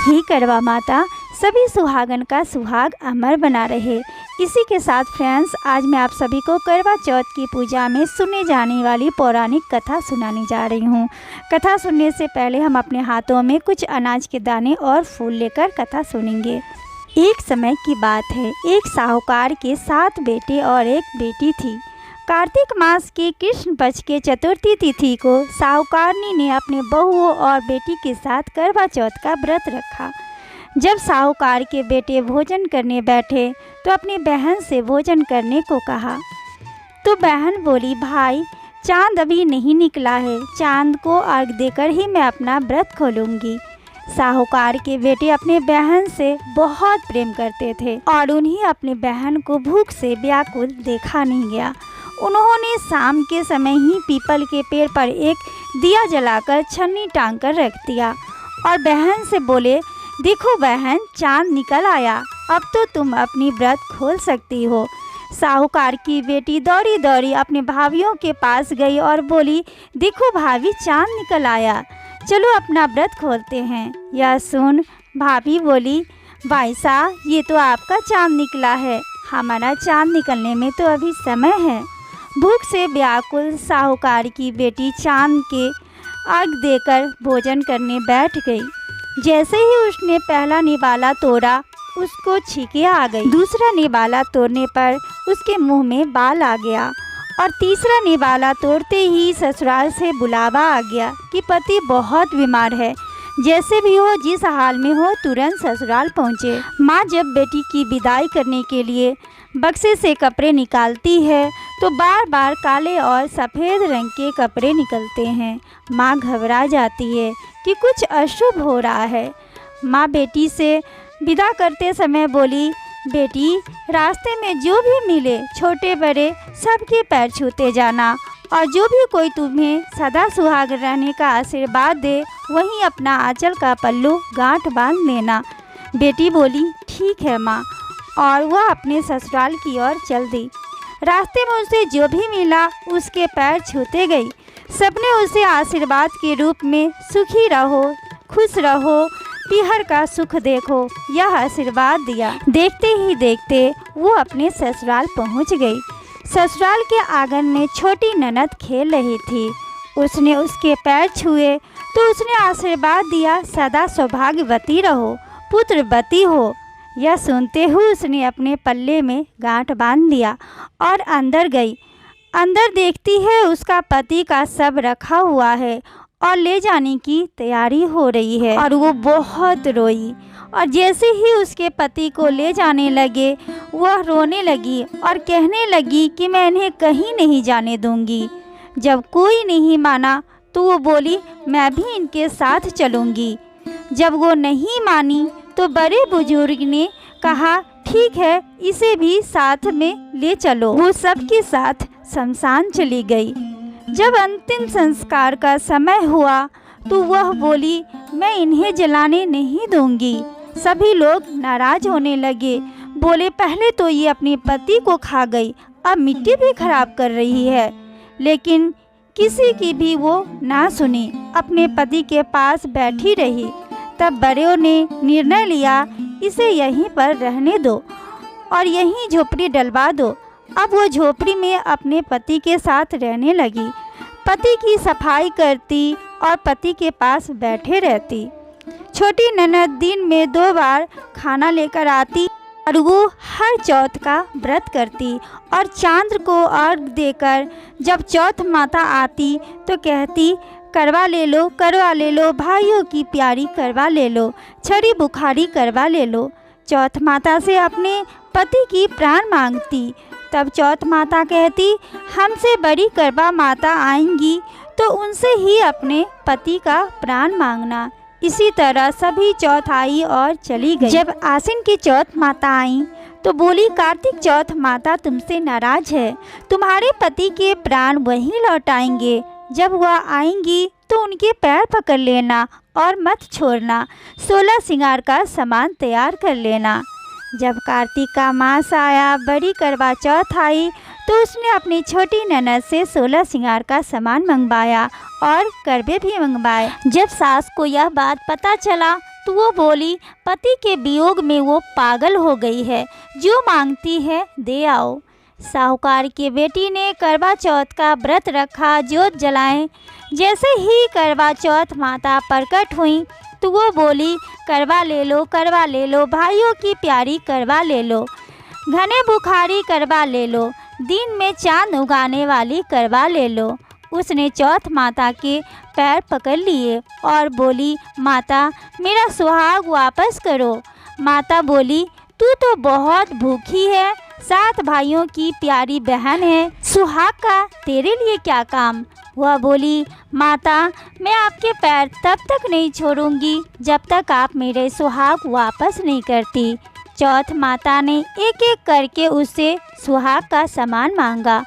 ही करवा माता सभी सुहागन का सुहाग अमर बना रहे। इसी के साथ फ्रेंड्स, आज मैं आप सभी को करवा चौथ की पूजा में सुने जाने वाली पौराणिक कथा सुनाने जा रही हूँ। कथा सुनने से पहले हम अपने हाथों में कुछ अनाज के दाने और फूल लेकर कथा सुनेंगे। एक समय की बात है, एक साहूकार के 7 बेटे और एक बेटी थी। कार्तिक मास के कृष्ण पक्ष के चतुर्थी तिथि को साहूकारनी ने अपने बहुओं और बेटी के साथ करवा चौथ का व्रत रखा। जब साहूकार के बेटे भोजन करने बैठे तो अपनी बहन से भोजन करने को कहा। तो बहन बोली, भाई चांद अभी नहीं निकला है, चांद को अर्घ देकर ही मैं अपना व्रत खोलूँगी। साहूकार के बेटे अपने बहन से बहुत प्रेम करते थे और उन्हें अपनी बहन को भूख से व्याकुल देखा नहीं गया। उन्होंने शाम के समय ही पीपल के पेड़ पर एक दिया जलाकर छन्नी टांग कर रख दिया और बहन से बोले, देखो बहन, चांद निकल आया, अब तो तुम अपनी व्रत खोल सकती हो। साहूकार की बेटी दौड़ी दौड़ी अपने भाभीियों के पास गई और बोली, देखो भाभी, चांद निकल आया, चलो अपना व्रत खोलते हैं। यह सुन भाभी बोली, भाई साहब, ये तो आपका चांद निकला है, हमारा चांद निकलने में तो अभी समय है। भूख से व्याकुल साहूकार की बेटी चांद के अर्घ देकर भोजन करने बैठ गई। जैसे ही उसने पहला निवाला तोड़ा, उसको छींके आ गई। दूसरा निवाला तोड़ने पर उसके मुंह में बाल आ गया और तीसरा निवाला तोड़ते ही ससुराल से बुलावा आ गया कि पति बहुत बीमार है, जैसे भी हो, जिस हाल में हो, तुरंत ससुराल पहुँचे। माँ जब बेटी की विदाई करने के लिए बक्से से कपड़े निकालती है तो बार बार काले और सफ़ेद रंग के कपड़े निकलते हैं। माँ घबरा जाती है कि कुछ अशुभ हो रहा है। माँ बेटी से विदा करते समय बोली, बेटी, रास्ते में जो भी मिले, छोटे बड़े सबके पैर छूते जाना और जो भी कोई तुम्हें सदा सुहाग रहने का आशीर्वाद दे, वहीं अपना आंचल का पल्लू गांठ बांध लेना। बेटी बोली, ठीक है माँ, और वह अपने ससुराल की ओर चल दी। रास्ते में उसे जो भी मिला उसके पैर छूते गई। सबने उसे आशीर्वाद के रूप में सुखी रहो, खुश रहो, पीहर का सुख देखो, यह आशीर्वाद दिया। देखते ही देखते वो अपने ससुराल पहुंच गई। ससुराल के आंगन में छोटी ननद खेल रही थी। उसने उसके पैर छुए तो उसने आशीर्वाद दिया, सदा सौभाग्यवती रहो, पुत्रवती हो। यह सुनते हुए उसने अपने पल्ले में गांठ बांध लिया और अंदर गई। अंदर देखती है उसका पति का शव रखा हुआ है और ले जाने की तैयारी हो रही है और वो बहुत रोई। और जैसे ही उसके पति को ले जाने लगे, वह रोने लगी और कहने लगी कि मैं इन्हें कहीं नहीं जाने दूंगी। जब कोई नहीं माना तो वो बोली, मैं भी इनके साथ चलूँगी। जब वो नहीं मानी तो बड़े बुजुर्ग ने कहा, ठीक है, इसे भी साथ में ले चलो। वो सबके साथ शमशान चली गई। जब अंतिम संस्कार का समय हुआ तो वह बोली, मैं इन्हें जलाने नहीं दूंगी। सभी लोग नाराज होने लगे, बोले, पहले तो ये अपने पति को खा गई, अब मिट्टी भी खराब कर रही है। लेकिन किसी की भी वो ना सुनी, अपने पति के पास बैठी रही। तब बड़ों ने निर्णय लिया, इसे यहीं पर रहने दो और यहीं झोपड़ी डलवा दो। अब वो झोपड़ी में अपने पति के साथ रहने लगी। पति की सफाई करती और पति के पास बैठे रहती। छोटी ननद दिन में 2 बार खाना लेकर आती और वो हर चौथ का व्रत करती और चांद को अर्घ देकर जब चौथ माता आती तो कहती, करवा ले लो, करवा ले लो, भाइयों की प्यारी करवा ले लो, छड़ी बुखारी करवा ले लो। चौथ माता से अपने पति की प्राण मांगती। तब चौथ माता कहती, हमसे बड़ी करवा माता आएंगी तो उनसे ही अपने पति का प्राण मांगना। इसी तरह सभी चौथ आई और चली गई। जब आसिन की चौथ माता आई तो बोली, कार्तिक चौथ माता तुमसे नाराज है, तुम्हारे पति के प्राण वहीं लौटाएंगे। जब वह आएंगी तो उनके पैर पकड़ लेना और मत छोड़ना। 16 श्रृंगार का सामान तैयार कर लेना। जब कार्तिक का मास आया, बड़ी करवा चौथ आई तो उसने अपनी छोटी ननद से 16 श्रृंगार का सामान मंगवाया और करवे भी मंगवाए। जब सास को यह बात पता चला तो वो बोली, पति के वियोग में वो पागल हो गई है, जो मांगती है दे आओ। साहूकार की बेटी ने करवा चौथ का व्रत रखा, जोत जलाएं। जैसे ही करवा चौथ माता प्रकट हुई तो वो बोली, करवा ले लो भाइयों की प्यारी करवा ले लो, घने बुखारी करवा ले लो, दिन में चांद उगाने वाली करवा ले लो। उसने चौथ माता के पैर पकड़ लिए और बोली, माता मेरा सुहाग वापस करो। माता बोली, तू तो बहुत भूखी है, 7 भाइयों की प्यारी बहन है, सुहाग का तेरे लिए क्या काम। वह बोली, माता मैं आपके पैर तब तक नहीं छोड़ूंगी जब तक आप मेरे सुहाग वापस नहीं करती। चौथ माता ने एक एक करके उससे सुहाग का सामान मांगा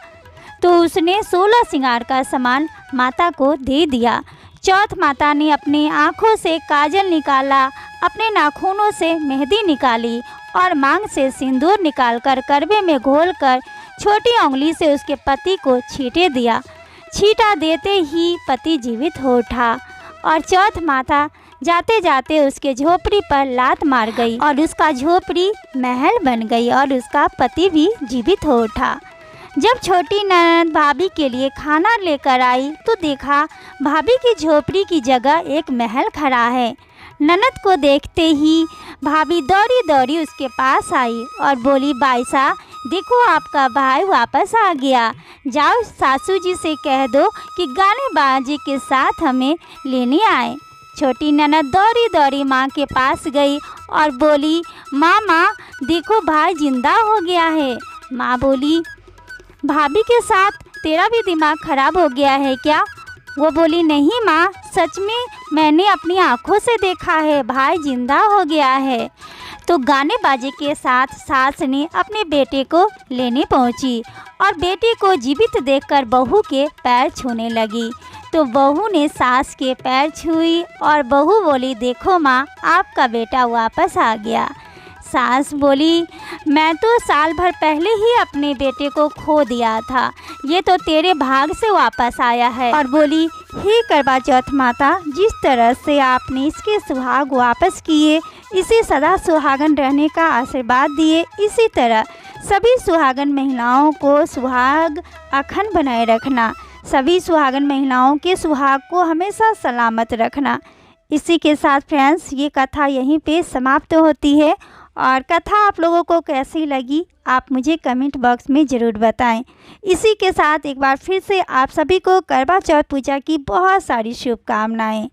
तो उसने 16 श्रृंगार का सामान माता को दे दिया। चौथ माता ने अपनी आँखों से काजल निकाला, अपने नाखूनों से मेहंदी निकाली और मांग से सिंदूर निकालकर करवे में घोलकर छोटी उंगली से उसके पति को छींटे दिया। छींटा देते ही पति जीवित हो उठा और चौथ माता जाते जाते उसके झोपड़ी पर लात मार गई और उसका झोपड़ी महल बन गई और उसका पति भी जीवित हो उठा। जब छोटी ननद भाभी के लिए खाना लेकर आई तो देखा भाभी की झोपड़ी की जगह एक महल खड़ा है। ननद को देखते ही भाभी दौड़ी दौड़ी उसके पास आई और बोली, बाईसा देखो आपका भाई वापस आ गया, जाओ सासू जी से कह दो कि गाने बाजे के साथ हमें लेने आए। छोटी ननद दौड़ी दौड़ी माँ के पास गई और बोली, माँ देखो भाई जिंदा हो गया है। माँ बोली, भाभी के साथ तेरा भी दिमाग खराब हो गया है क्या। वो बोली, नहीं माँ, सच में मैंने अपनी आँखों से देखा है, भाई जिंदा हो गया है। तो गाने बाजे के साथ सास ने अपने बेटे को लेने पहुंची और बेटे को जीवित देखकर बहू के पैर छूने लगी। तो बहू ने सास के पैर छुई और बहू बोली, देखो माँ आपका बेटा वापस आ गया। सास बोली, मैं तो साल भर पहले ही अपने बेटे को खो दिया था, ये तो तेरे भाग से वापस आया है। और बोली, हे करवा चौथ माता, जिस तरह से आपने इसके सुहाग वापस किए, इसे सदा सुहागन रहने का आशीर्वाद दिए, इसी तरह सभी सुहागन महिलाओं को सुहाग अखंड बनाए रखना, सभी सुहागन महिलाओं के सुहाग को हमेशा सलामत रखना। इसी के साथ फ्रेंड्स ये कथा यहीं पे समाप्त होती है और कथा आप लोगों को कैसी लगी आप मुझे कमेंट बॉक्स में ज़रूर बताएं। इसी के साथ एक बार फिर से आप सभी को करवा चौथ पूजा की बहुत सारी शुभकामनाएं।